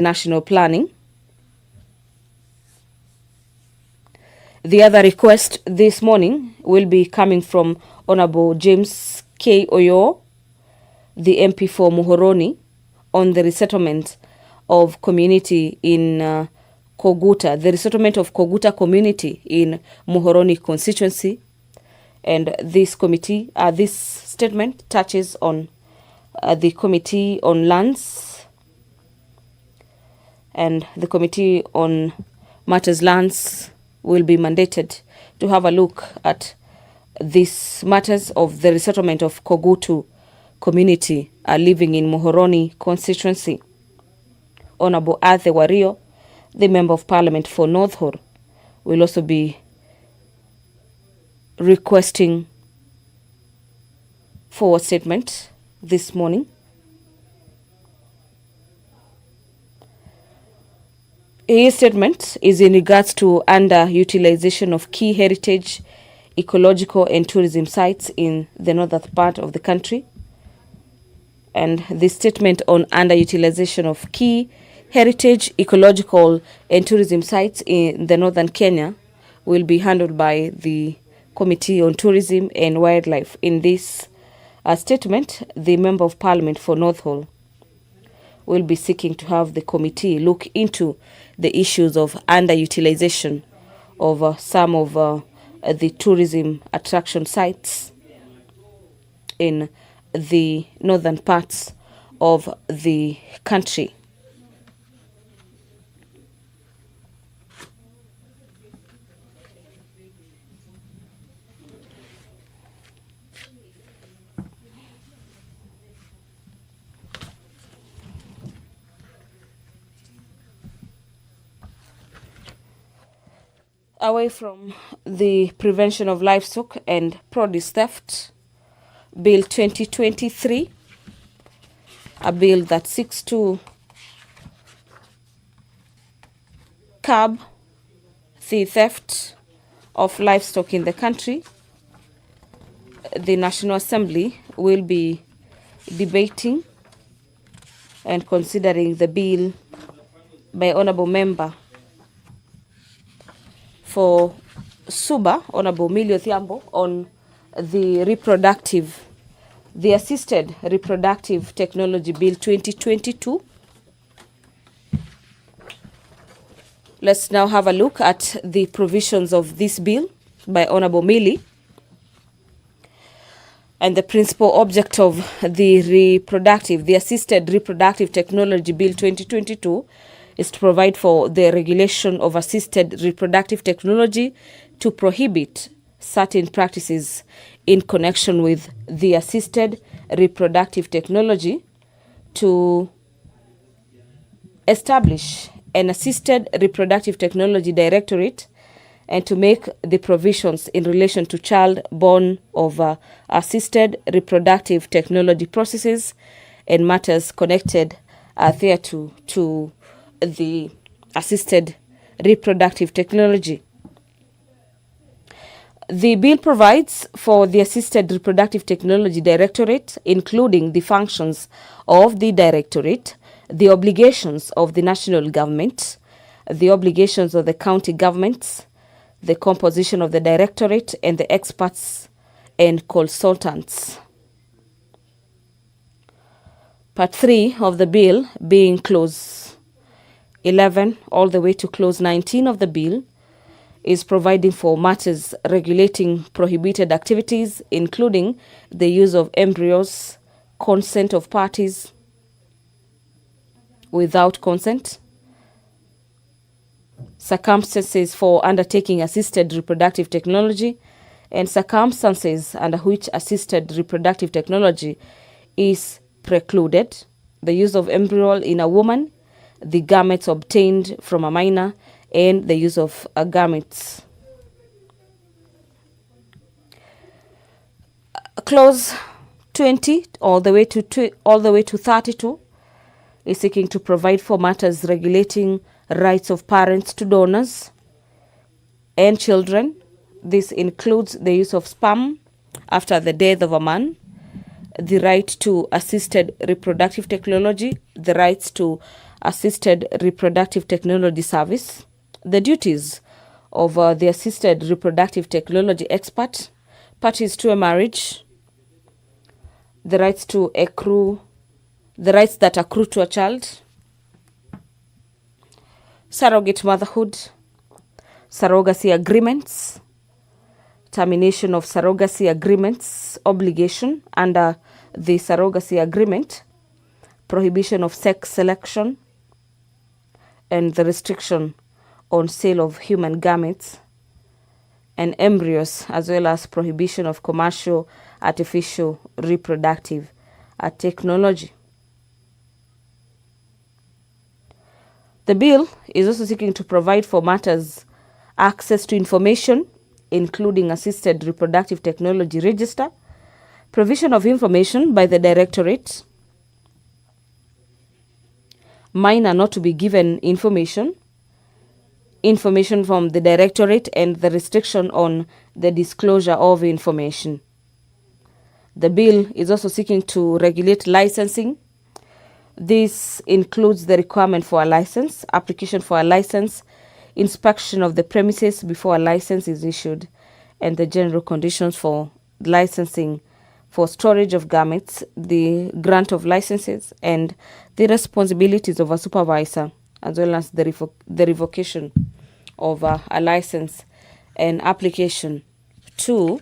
national planning. The other request this morning will be coming from Honorable James K. Oyo, the MP for Muhoroni, on the resettlement of community in Koguta, the resettlement of Koguta community in Muhoroni constituency. And this committee, this statement touches on the Committee on Lands, and the Committee on Matters Lands will be mandated to have a look at these matters of the resettlement of Kogutu community living in Muhoroni constituency. Honorable Athe Wario, the Member of Parliament for North Hor, will also be requesting for a statement this morning. His statement is in regards to underutilization of key heritage, ecological and tourism sites in the northern part of the country. And the statement on underutilization of key heritage, ecological and tourism sites in the northern Kenya will be handled by the Committee on Tourism and Wildlife. In this statement, the Member of Parliament for North Hall will be seeking to have the committee look into the issues of underutilization of some of the tourism attraction sites in the northern parts of the country. Away from the prevention of livestock and produce theft, Bill 2023, a bill that seeks to curb the theft of livestock in the country. The National Assembly will be debating and considering the bill by Honorable Member for Suba, Honorable Millie Odhiambo, on the Assisted Reproductive Technology Bill 2022. Let's now have a look at the provisions of this bill by Honorable Millie. And the principal object of the Assisted Reproductive Technology Bill 2022 is to provide for the regulation of assisted reproductive technology to prohibit certain practices in connection with the assisted reproductive technology, to establish an assisted reproductive technology directorate, and to make the provisions in relation to child born of assisted reproductive technology processes and matters connected thereto to the assisted reproductive technology. The bill provides for the Assisted Reproductive Technology Directorate, including the functions of the directorate, the obligations of the national government, the obligations of the county governments, the composition of the directorate, and the experts and consultants. Part 3 of the bill, being clause 11 all the way to clause 19 of the bill, is providing for matters regulating prohibited activities, including the use of embryos, consent of parties without consent, circumstances for undertaking assisted reproductive technology, and circumstances under which assisted reproductive technology is precluded, the use of embryo in a woman, the gametes obtained from a minor, and the use of gametes. Clause 20 all the way to 32 is seeking to provide for matters regulating rights of parents to donors and children. This includes the use of sperm after the death of a man, the right to assisted reproductive technology, the rights to assisted reproductive technology service, the duties of the assisted reproductive technology expert, parties to a marriage, the rights that accrue to a child, surrogate motherhood, surrogacy agreements, termination of surrogacy agreements obligation under the surrogacy agreement, prohibition of sex selection, and the restriction on sale of human gametes and embryos, as well as prohibition of commercial artificial reproductive technology. The bill is also seeking to provide for matters access to information, including assisted reproductive technology register, provision of information by the directorate, minor not to be given information from the directorate, and the restriction on the disclosure of information. The bill is also seeking to regulate licensing. This includes the requirement for a license, application for a license, inspection of the premises before a license is issued, and the general conditions for licensing for storage of gametes, the grant of licenses, and the responsibilities of a supervisor, as well as the revocation of a license and application to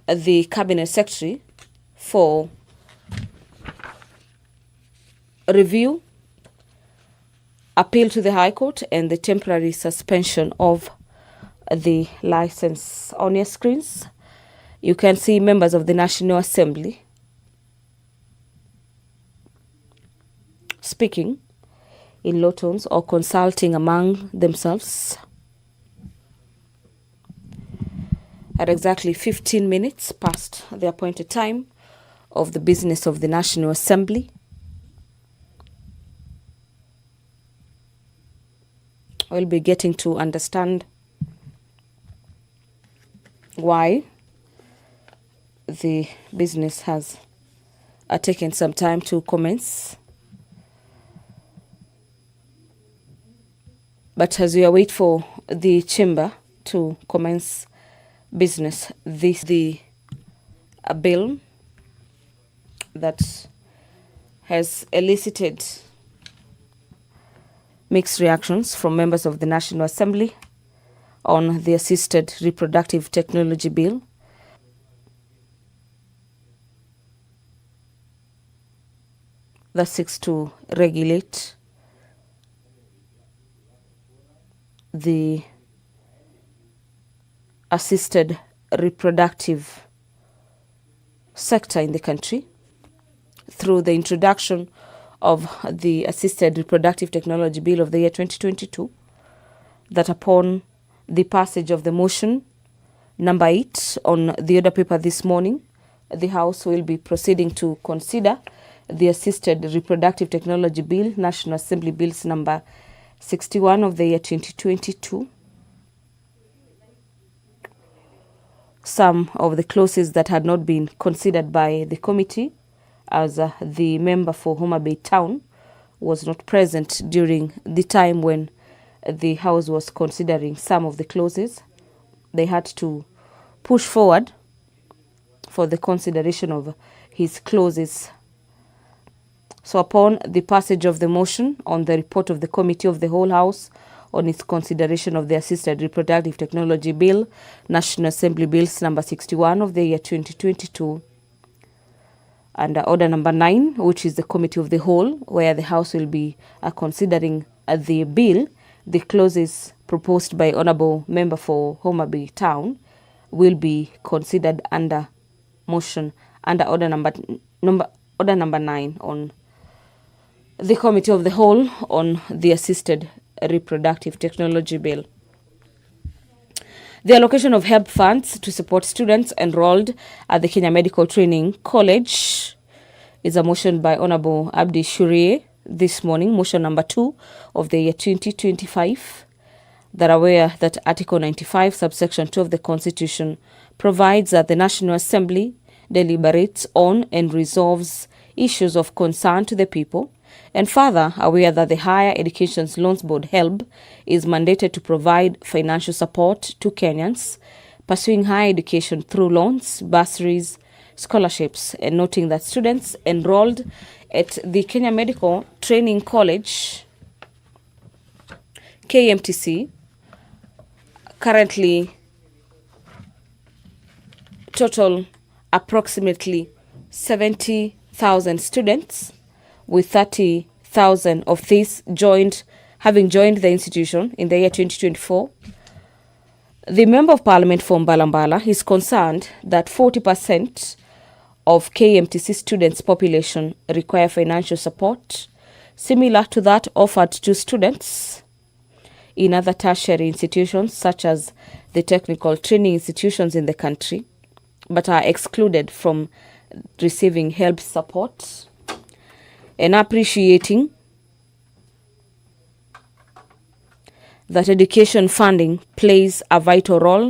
the Cabinet Secretary for review, appeal to the High Court, and the temporary suspension of the license. On your screens, you can see members of the National Assembly speaking in low tones or consulting among themselves at exactly 15 minutes past the appointed time of the business of the National Assembly. We'll be getting to understand why the business has taken some time to commence. But as we await for the chamber to commence business, the bill that has elicited mixed reactions from members of the National Assembly on the Assisted Reproductive Technology Bill. That seeks to regulate the assisted reproductive sector in the country through the introduction of the Assisted Reproductive Technology Bill of the year 2022, that upon the passage of the motion number 8 on the order paper this morning, the House will be proceeding to consider the Assisted Reproductive Technology Bill, National Assembly Bills number 61 of the year 2022. Some of the clauses that had not been considered by the committee, as the member for Homa Bay Town was not present during the time when the House was considering some of the clauses. They had to push forward for the consideration of his clauses. So upon the passage of the motion on the report of the Committee of the Whole House on its consideration of the Assisted Reproductive Technology Bill, National Assembly Bills number 61 of the year 2022, and order number 9, which is the Committee of the Whole, where the House will be considering the bill, the clauses proposed by Honourable Member for Homa Bay Town will be considered under motion under order number 9 on the Committee of the Whole on the Assisted Reproductive Technology Bill. The allocation of help funds to support students enrolled at the Kenya Medical Training College is a motion by Honorable Abdi Shurie this morning, motion number 2 of the year 2025, that aware that Article 95, subsection 2 of the Constitution provides that the National Assembly deliberates on and resolves issues of concern to the people, and further aware that the Higher Education Loans Board (HELB) is mandated to provide financial support to Kenyans pursuing higher education through loans, bursaries, scholarships, and noting that students enrolled at the Kenya Medical Training College KMTC currently total approximately 70,000 students, with 30,000 of these having joined the institution in the year 2024. The Member of Parliament for Mbalambala is concerned that 40% of KMTC students' population require financial support, similar to that offered to students in other tertiary institutions such as the technical training institutions in the country, but are excluded from receiving HELB support, and appreciating that education funding plays a vital role